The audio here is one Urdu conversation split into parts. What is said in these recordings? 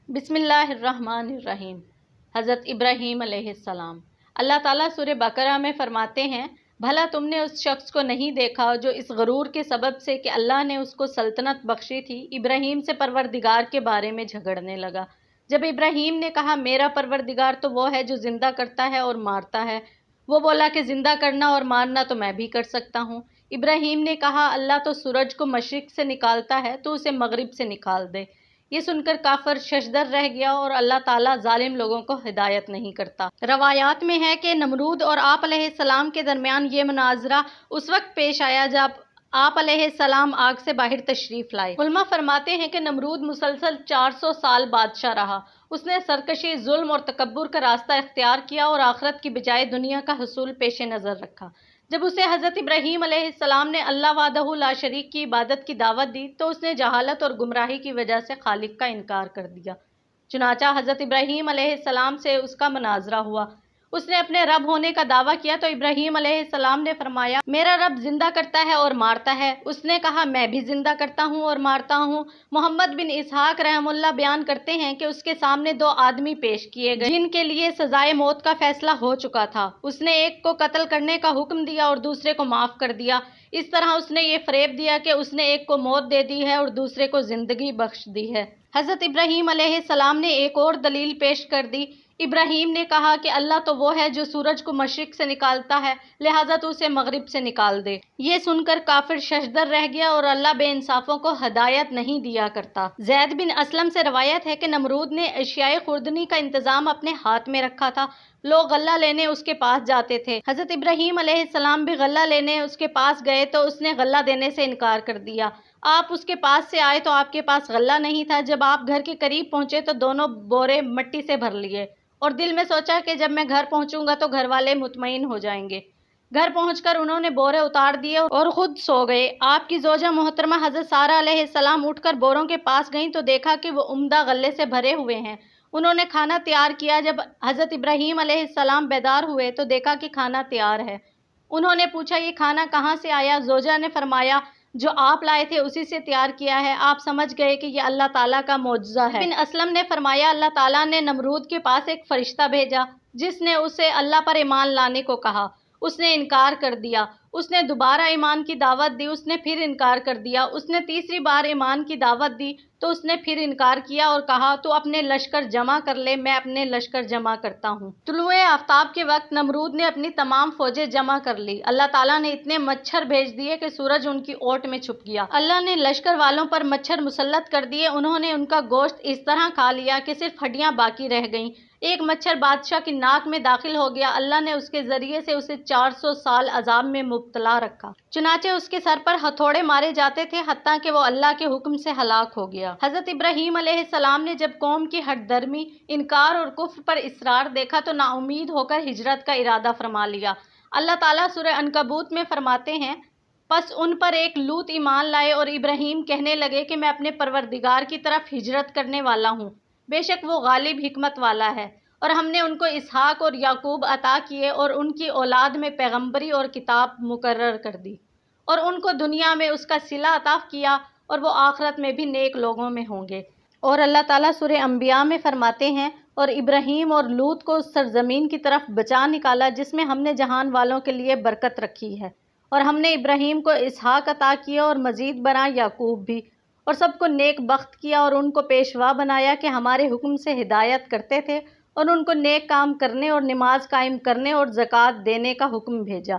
بسم اللہ الرحمن الرحیم۔ حضرت ابراہیم علیہ السلام۔ اللہ تعالیٰ سورہ بقرہ میں فرماتے ہیں، بھلا تم نے اس شخص کو نہیں دیکھا جو اس غرور کے سبب سے کہ اللہ نے اس کو سلطنت بخشی تھی، ابراہیم سے پروردگار کے بارے میں جھگڑنے لگا۔ جب ابراہیم نے کہا میرا پروردگار تو وہ ہے جو زندہ کرتا ہے اور مارتا ہے، وہ بولا کہ زندہ کرنا اور مارنا تو میں بھی کر سکتا ہوں۔ ابراہیم نے کہا اللہ تو سورج کو مشرق سے نکالتا ہے تو اسے مغرب سے نکال دے۔ یہ سن کر کافر ششدر رہ گیا اور اللہ تعالیٰ ظالم لوگوں کو ہدایت نہیں کرتا۔ روایات میں ہے کہ نمرود اور آپ علیہ السلام کے درمیان یہ مناظرہ اس وقت پیش آیا جب آپ علیہ السلام آگ سے باہر تشریف لائے۔ علماء فرماتے ہیں کہ نمرود مسلسل 400 سال بادشاہ رہا۔ اس نے سرکشی، ظلم اور تکبر کا راستہ اختیار کیا اور آخرت کی بجائے دنیا کا حصول پیش نظر رکھا۔ جب اسے حضرت ابراہیم علیہ السلام نے اللہ وحدہ لا شریک کی عبادت کی دعوت دی تو اس نے جہالت اور گمراہی کی وجہ سے خالق کا انکار کر دیا۔ چنانچہ حضرت ابراہیم علیہ السلام سے اس کا مناظرہ ہوا۔ اس نے اپنے رب ہونے کا دعویٰ کیا تو ابراہیم علیہ السلام نے فرمایا میرا رب زندہ کرتا ہے اور مارتا ہے۔ اس نے کہا میں بھی زندہ کرتا ہوں اور مارتا ہوں۔ محمد بن اسحاق رحمہ اللہ بیان کرتے ہیں کہ اس کے سامنے 2 آدمی پیش کیے گئے جن کے لیے سزائے موت کا فیصلہ ہو چکا تھا۔ اس نے ایک کو قتل کرنے کا حکم دیا اور دوسرے کو معاف کر دیا۔ اس طرح اس نے یہ فریب دیا کہ اس نے ایک کو موت دے دی ہے اور دوسرے کو زندگی بخش دی ہے۔ حضرت ابراہیم علیہ السلام نے ایک اور دلیل پیش کر دی۔ ابراہیم نے کہا کہ اللہ تو وہ ہے جو سورج کو مشرق سے نکالتا ہے، لہٰذا تو اسے مغرب سے نکال دے۔ یہ سن کر کافر ششدر رہ گیا اور اللہ بے انصافوں کو ہدایت نہیں دیا کرتا۔ زید بن اسلم سے روایت ہے کہ نمرود نے اشیاء خوردنی کا انتظام اپنے ہاتھ میں رکھا تھا۔ لوگ غلہ لینے اس کے پاس جاتے تھے۔ حضرت ابراہیم علیہ السلام بھی غلہ لینے اس کے پاس گئے تو اس نے غلہ دینے سے انکار کر دیا۔ آپ اس کے پاس سے آئے تو آپ کے پاس غلہ نہیں تھا۔ جب آپ گھر کے قریب پہنچے تو دونوں بورے مٹی سے بھر لیے اور دل میں سوچا کہ جب میں گھر پہنچوں گا تو گھر والے مطمئن ہو جائیں گے۔ گھر پہنچ کر انہوں نے بورے اتار دیے اور خود سو گئے۔ آپ کی زوجہ محترمہ حضرت سارہ علیہ السلام اٹھ کر بوروں کے پاس گئیں تو دیکھا کہ وہ عمدہ غلے سے بھرے ہوئے ہیں۔ انہوں نے کھانا تیار کیا۔ جب حضرت ابراہیم علیہ السلام بیدار ہوئے تو دیکھا کہ کھانا تیار ہے۔ انہوں نے پوچھا یہ کھانا کہاں سے آیا؟ زوجہ نے فرمایا جو آپ لائے تھے اسی سے تیار کیا ہے۔ آپ سمجھ گئے کہ یہ اللہ تعالیٰ کا معجزہ ہے۔ بن اسلم نے فرمایا اللہ تعالیٰ نے نمرود کے پاس ایک فرشتہ بھیجا جس نے اسے اللہ پر ایمان لانے کو کہا۔ اس نے انکار کر دیا۔ اس نے دوبارہ ایمان کی دعوت دی۔ اس نے پھر انکار کر دیا۔ اس نے تیسری بار ایمان کی دعوت دی تو اس نے پھر انکار کیا اور کہا تو اپنے لشکر جمع کر لے، میں اپنے لشکر جمع کرتا ہوں۔ طلوع آفتاب کے وقت نمرود نے اپنی تمام فوجیں جمع کر لی۔ اللہ تعالیٰ نے اتنے مچھر بھیج دیے کہ سورج ان کی اوٹ میں چھپ گیا۔ اللہ نے لشکر والوں پر مچھر مسلط کر دیے۔ انہوں نے ان کا گوشت اس طرح کھا لیا کہ صرف ہڈیاں باقی رہ گئیں۔ ایک مچھر بادشاہ کی ناک میں داخل ہو گیا۔ اللہ نے اس کے ذریعے سے اسے 400 سال عذاب میں مبتلا رکھا۔ چنانچہ اس کے سر پر ہتھوڑے مارے جاتے تھے حتیٰ کہ وہ اللہ کے حکم سے ہلاک ہو گیا۔ حضرت ابراہیم علیہ السلام نے جب قوم کی ہٹ درمی، انکار اور کفر پر اصرار دیکھا تو نا امید ہو کر ہجرت کا ارادہ فرما لیا۔ اللہ تعالیٰ سورہ عنکبوت میں فرماتے ہیں پس ان پر ایک لوط ایمان لائے اور ابراہیم کہنے لگے کہ میں اپنے پروردگار کی طرف ہجرت کرنے والا ہوں، بے شک وہ غالب حکمت والا ہے۔ اور ہم نے ان کو اسحاق اور یعقوب عطا کیے اور ان کی اولاد میں پیغمبری اور کتاب مقرر کر دی اور ان کو دنیا میں اس کا صلہ عطا کیا اور وہ آخرت میں بھی نیک لوگوں میں ہوں گے۔ اور اللہ تعالیٰ سورہ انبیاء میں فرماتے ہیں اور ابراہیم اور لوط کو اس سرزمین کی طرف بچا نکالا جس میں ہم نے جہان والوں کے لیے برکت رکھی ہے، اور ہم نے ابراہیم کو اسحاق عطا کیا اور مزید برآں یعقوب بھی، اور سب کو نیک بخت کیا اور ان کو پیشوا بنایا کہ ہمارے حکم سے ہدایت کرتے تھے اور ان کو نیک کام کرنے اور نماز قائم کرنے اور زکوٰۃ دینے کا حکم بھیجا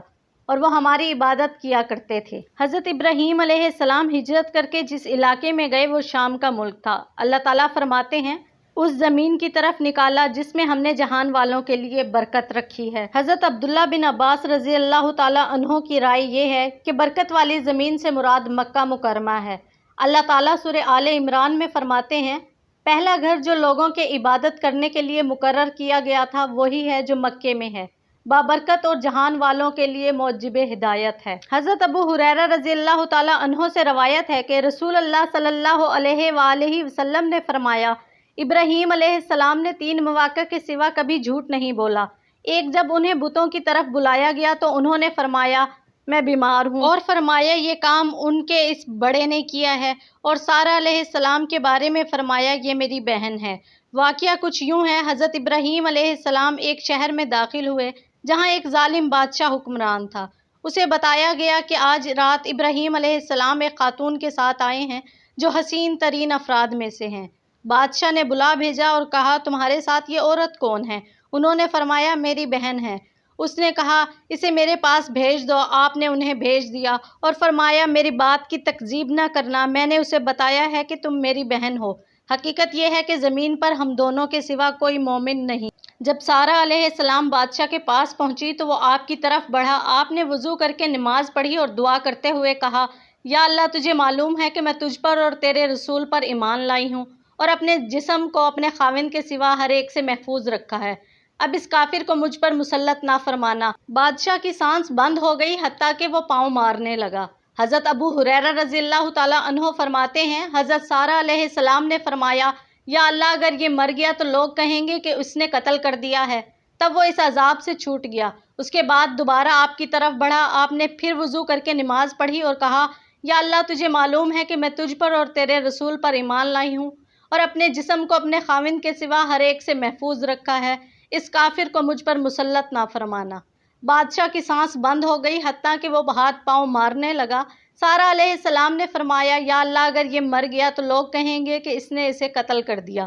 اور وہ ہماری عبادت کیا کرتے تھے۔ حضرت ابراہیم علیہ السلام ہجرت کر کے جس علاقے میں گئے وہ شام کا ملک تھا۔ اللہ تعالیٰ فرماتے ہیں اس زمین کی طرف نکالا جس میں ہم نے جہان والوں کے لیے برکت رکھی ہے۔ حضرت عبداللہ بن عباس رضی اللہ تعالیٰ عنہ کی رائے یہ ہے کہ برکت والی زمین سے مراد مکہ مکرمہ ہے۔ اللہ تعالیٰ سورہ آل عمران میں فرماتے ہیں پہلا گھر جو لوگوں کے عبادت کرنے کے لیے مقرر کیا گیا تھا وہی ہے جو مکے میں ہے، بابرکت اور جہان والوں کے لیے موجب ہدایت ہے۔ حضرت ابو ہریرہ رضی اللہ تعالیٰ عنہ سے روایت ہے کہ رسول اللہ صلی اللہ علیہ وآلہ وسلم نے فرمایا ابراہیم علیہ السلام نے 3 مواقع کے سوا کبھی جھوٹ نہیں بولا۔ ایک جب انہیں بتوں کی طرف بلایا گیا تو انہوں نے فرمایا میں بیمار ہوں، اور فرمایا یہ کام ان کے اس بڑے نے کیا ہے، اور سارہ علیہ السلام کے بارے میں فرمایا یہ میری بہن ہے۔ واقعہ کچھ یوں ہے، حضرت ابراہیم علیہ السلام ایک شہر میں داخل ہوئے جہاں ایک ظالم بادشاہ حکمران تھا۔ اسے بتایا گیا کہ آج رات ابراہیم علیہ السلام ایک خاتون کے ساتھ آئے ہیں جو حسین ترین افراد میں سے ہیں۔ بادشاہ نے بلا بھیجا اور کہا تمہارے ساتھ یہ عورت کون ہے؟ انہوں نے فرمایا میری بہن ہے۔ اس نے کہا اسے میرے پاس بھیج دو۔ آپ نے انہیں بھیج دیا اور فرمایا میری بات کی تکذیب نہ کرنا، میں نے اسے بتایا ہے کہ تم میری بہن ہو۔ حقیقت یہ ہے کہ زمین پر ہم دونوں کے سوا کوئی مومن نہیں۔ جب سارہ علیہ السلام بادشاہ کے پاس پہنچی تو وہ آپ کی طرف بڑھا۔ آپ نے وضو کر کے نماز پڑھی اور دعا کرتے ہوئے کہا یا اللہ تجھے معلوم ہے کہ میں تجھ پر اور تیرے رسول پر ایمان لائی ہوں اور اپنے جسم کو اپنے خاوند کے سوا ہر ایک سے محفوظ رکھا ہے، اب اس کافر کو مجھ پر مسلط نہ فرمانا۔ بادشاہ کی سانس بند ہو گئی حتیٰ کہ وہ پاؤں مارنے لگا۔ حضرت ابو ہریرہ رضی اللہ تعالیٰ عنہ فرماتے ہیں حضرت سارہ علیہ السلام نے فرمایا یا اللہ اگر یہ مر گیا تو لوگ کہیں گے کہ اس نے قتل کر دیا ہے۔ تب وہ اس عذاب سے چھوٹ گیا۔ اس کے بعد دوبارہ آپ کی طرف بڑھا۔ آپ نے پھر وضو کر کے نماز پڑھی اور کہا یا اللہ تجھے معلوم ہے کہ میں تجھ پر اور تیرے رسول پر ایمان لائی ہوں اور اپنے جسم کو اپنے خاوند کے سوا ہر ایک سے محفوظ رکھا ہے، اس کافر کو مجھ پر مسلط نہ فرمانا۔ بادشاہ کی سانس بند ہو گئی حتیٰ کہ وہ ہاتھ پاؤں مارنے لگا۔ سارہ علیہ السلام نے فرمایا یا اللہ اگر یہ مر گیا تو لوگ کہیں گے کہ اس نے اسے قتل کر دیا۔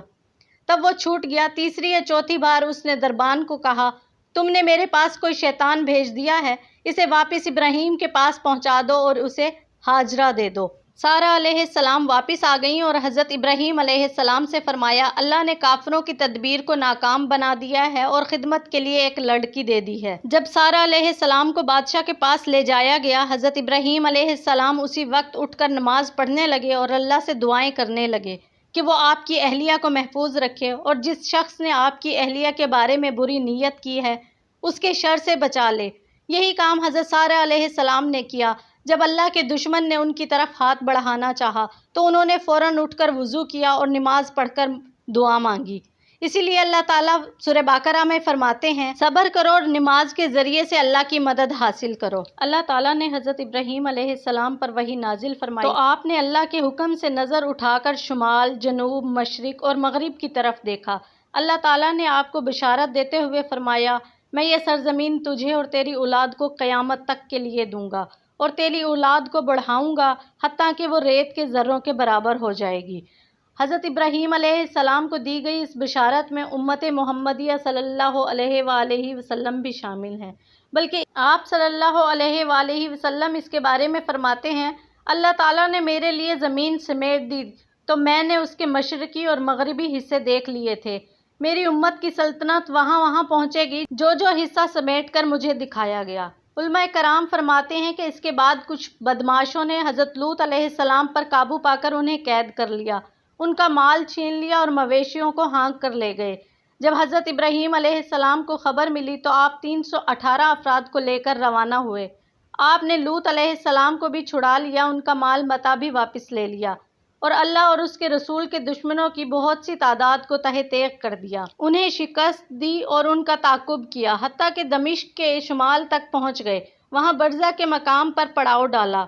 تب وہ چھوٹ گیا۔ تیسری یا چوتھی بار اس نے دربان کو کہا تم نے میرے پاس کوئی شیطان بھیج دیا ہے، اسے واپس ابراہیم کے پاس پہنچا دو اور اسے ہاجرہ دے دو۔ سارہ علیہ السلام واپس آ گئیں اور حضرت ابراہیم علیہ السلام سے فرمایا اللہ نے کافروں کی تدبیر کو ناکام بنا دیا ہے اور خدمت کے لیے ایک لڑکی دے دی ہے۔ جب سارہ علیہ السلام کو بادشاہ کے پاس لے جایا گیا، حضرت ابراہیم علیہ السلام اسی وقت اٹھ کر نماز پڑھنے لگے اور اللہ سے دعائیں کرنے لگے کہ وہ آپ کی اہلیہ کو محفوظ رکھے اور جس شخص نے آپ کی اہلیہ کے بارے میں بری نیت کی ہے اس کے شر سے بچا لے۔ یہی کام حضرت سارہ علیہ السلام نے کیا۔ جب اللہ کے دشمن نے ان کی طرف ہاتھ بڑھانا چاہا تو انہوں نے فوراً اٹھ کر وضو کیا اور نماز پڑھ کر دعا مانگی۔ اسی لیے اللہ تعالیٰ سورہ بقرہ میں فرماتے ہیں صبر کرو اور نماز کے ذریعے سے اللہ کی مدد حاصل کرو۔ اللہ تعالیٰ نے حضرت ابراہیم علیہ السلام پر وحی نازل فرمائی تو آپ نے اللہ کے حکم سے نظر اٹھا کر شمال، جنوب، مشرق اور مغرب کی طرف دیکھا۔ اللہ تعالیٰ نے آپ کو بشارت دیتے ہوئے فرمایا میں یہ سرزمین تجھے اور تیری اولاد کو قیامت تک کے لیے دوں گا اور تیری اولاد کو بڑھاؤں گا حتیٰ کہ وہ ریت کے ذروں کے برابر ہو جائے گی۔ حضرت ابراہیم علیہ السلام کو دی گئی اس بشارت میں امت محمدیہ صلی اللہ علیہ وآلہ وسلم بھی شامل ہیں، بلکہ آپ صلی اللہ علیہ وآلہ وسلم اس کے بارے میں فرماتے ہیں اللہ تعالیٰ نے میرے لیے زمین سمیٹ دی تو میں نے اس کے مشرقی اور مغربی حصے دیکھ لیے تھے۔ میری امت کی سلطنت وہاں وہاں پہنچے گی جو جو حصہ سمیٹ کر مجھے دکھایا گیا۔ علماء کرام فرماتے ہیں کہ اس کے بعد کچھ بدماشوں نے حضرت لوط علیہ السلام پر قابو پا کر انہیں قید کر لیا، ان کا مال چھین لیا اور مویشیوں کو ہانک کر لے گئے۔ جب حضرت ابراہیم علیہ السلام کو خبر ملی تو آپ 318 افراد کو لے کر روانہ ہوئے۔ آپ نے لوط علیہ السلام کو بھی چھڑا لیا، ان کا مال متاع بھی واپس لے لیا اور اللہ اور اس کے رسول کے دشمنوں کی بہت سی تعداد کو تہہ تیغ کر دیا، انہیں شکست دی اور ان کا تعاقب کیا حتیٰ کہ دمشق کے شمال تک پہنچ گئے، وہاں برزہ کے مقام پر پڑاؤ ڈالا۔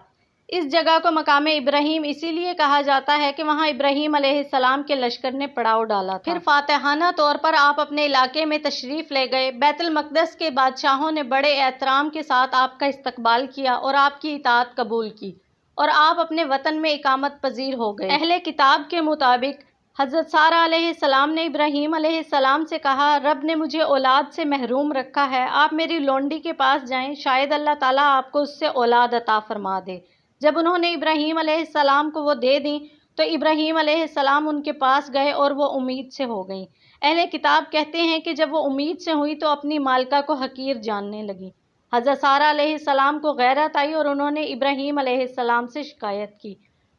اس جگہ کو مقام ابراہیم اسی لیے کہا جاتا ہے کہ وہاں ابراہیم علیہ السلام کے لشکر نے پڑاؤ ڈالا تھا۔ پھر فاتحانہ طور پر آپ اپنے علاقے میں تشریف لے گئے۔ بیت المقدس کے بادشاہوں نے بڑے احترام کے ساتھ آپ کا استقبال کیا اور آپ کی اطاعت قبول کی اور آپ اپنے وطن میں اقامت پذیر ہو گئے۔ اہل کتاب کے مطابق حضرت سارہ علیہ السلام نے ابراہیم علیہ السلام سے کہا رب نے مجھے اولاد سے محروم رکھا ہے، آپ میری لونڈی کے پاس جائیں، شاید اللہ تعالیٰ آپ کو اس سے اولاد عطا فرما دے۔ جب انہوں نے ابراہیم علیہ السلام کو وہ دے دیں تو ابراہیم علیہ السلام ان کے پاس گئے اور وہ امید سے ہو گئیں۔ اہل کتاب کہتے ہیں کہ جب وہ امید سے ہوئی تو اپنی مالکہ کو حقیر جاننے لگیں۔ حضرت سارہ علیہ السلام کو غیرت آئی اور انہوں نے ابراہیم علیہ السلام سے شکایت کی۔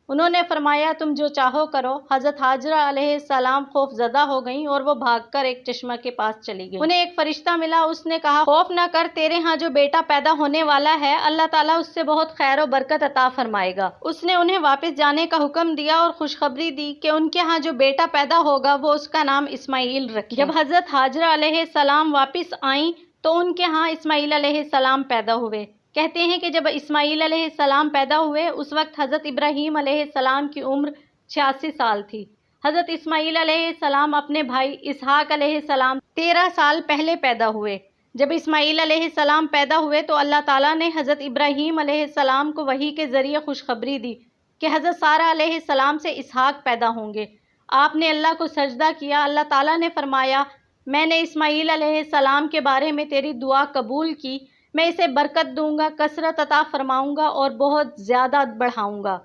انہوں نے فرمایا تم جو چاہو کرو۔ حضرت ہاجرہ علیہ السلام خوف زدہ ہو گئیں اور وہ بھاگ کر ایک چشمہ کے پاس چلی گئیں۔ انہیں ایک فرشتہ ملا، اس نے کہا خوف نہ کر، تیرے ہاں جو بیٹا پیدا ہونے والا ہے اللہ تعالیٰ اس سے بہت خیر و برکت عطا فرمائے گا۔ اس نے انہیں واپس جانے کا حکم دیا اور خوشخبری دی کہ ان کے ہاں جو بیٹا پیدا ہوگا وہ اس کا نام اسماعیل رکھیں۔ جب حضرت ہاجرہ علیہ السلام واپس آئیں تو ان کے ہاں اسماعیل علیہ السلام پیدا ہوئے۔ کہتے ہیں کہ جب اسماعیل علیہ السلام پیدا ہوئے اس وقت حضرت ابراہیم علیہ السلام کی عمر 86 سال تھی۔ حضرت اسماعیل علیہ السلام اپنے بھائی اسحاق علیہ السلام 13 سال پہلے پیدا ہوئے۔ جب اسماعیل علیہ السلام پیدا ہوئے تو اللہ تعالیٰ نے حضرت ابراہیم علیہ السلام کو وحی کے ذریعے خوشخبری دی کہ حضرت سارہ علیہ السلام سے اسحاق پیدا ہوں گے۔ آپ نے اللہ کو سجدہ کیا۔ اللہ تعالیٰ نے فرمایا، میں نے اسماعیل علیہ السلام کے بارے میں تیری دعا قبول کی، میں اسے برکت دوں گا، کثرت عطا فرماؤں گا اور بہت زیادہ بڑھاؤں گا۔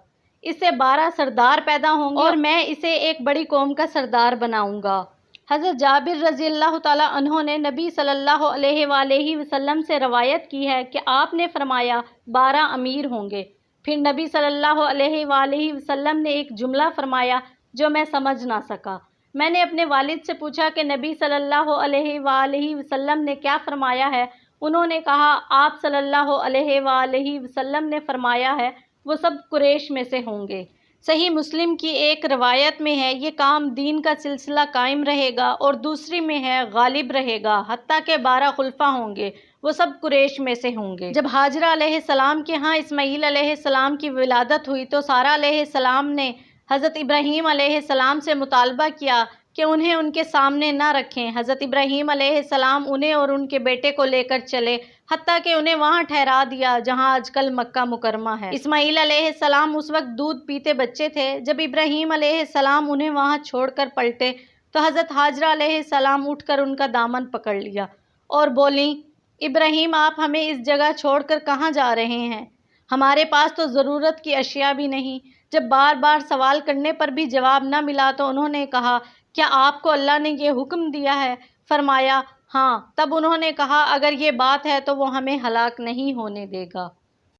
اس سے 12 سردار پیدا ہوں گے اور میں اسے ایک بڑی قوم کا سردار بناؤں گا۔ حضرت جابر رضی اللہ تعالیٰ عنہ نے نبی صلی اللہ علیہ وآلہ وسلم سے روایت کی ہے کہ آپ نے فرمایا 12 امیر ہوں گے۔ پھر نبی صلی اللہ علیہ وآلہ وسلم نے ایک جملہ فرمایا جو میں سمجھ نہ سکا۔ میں نے اپنے والد سے پوچھا کہ نبی صلی اللہ علیہ وآلہ وسلم نے کیا فرمایا ہے؟ انہوں نے کہا، آپ صلی اللہ علیہ وآلہ وسلم نے فرمایا ہے وہ سب قریش میں سے ہوں گے۔ صحیح مسلم کی ایک روایت میں ہے، یہ کام دین کا سلسلہ قائم رہے گا، اور دوسری میں ہے غالب رہے گا، حتیٰ کہ 12 خلفاء ہوں گے، وہ سب قریش میں سے ہوں گے۔ جب ہاجرہ علیہ السلام کے ہاں اسماعیل علیہ السلام کی ولادت ہوئی تو سارہ علیہ السلام نے حضرت ابراہیم علیہ السلام سے مطالبہ کیا کہ انہیں ان کے سامنے نہ رکھیں۔ حضرت ابراہیم علیہ السلام انہیں اور ان کے بیٹے کو لے کر چلے، حتیٰ کہ انہیں وہاں ٹھہرا دیا جہاں آج کل مکہ مکرمہ ہے۔ اسماعیل علیہ السلام اس وقت دودھ پیتے بچے تھے۔ جب ابراہیم علیہ السلام انہیں وہاں چھوڑ کر پلٹے تو حضرت ہاجرہ علیہ السلام اٹھ کر ان کا دامن پکڑ لیا اور بولیں، ابراہیم آپ ہمیں اس جگہ چھوڑ کر کہاں جا رہے ہیں؟ ہمارے پاس تو ضرورت کی اشیاء بھی نہیں۔ جب بار بار سوال کرنے پر بھی جواب نہ ملا تو انہوں نے کہا، کیا آپ کو اللہ نے یہ حکم دیا ہے؟ فرمایا، ہاں۔ تب انہوں نے کہا، اگر یہ بات ہے تو وہ ہمیں ہلاک نہیں ہونے دے گا۔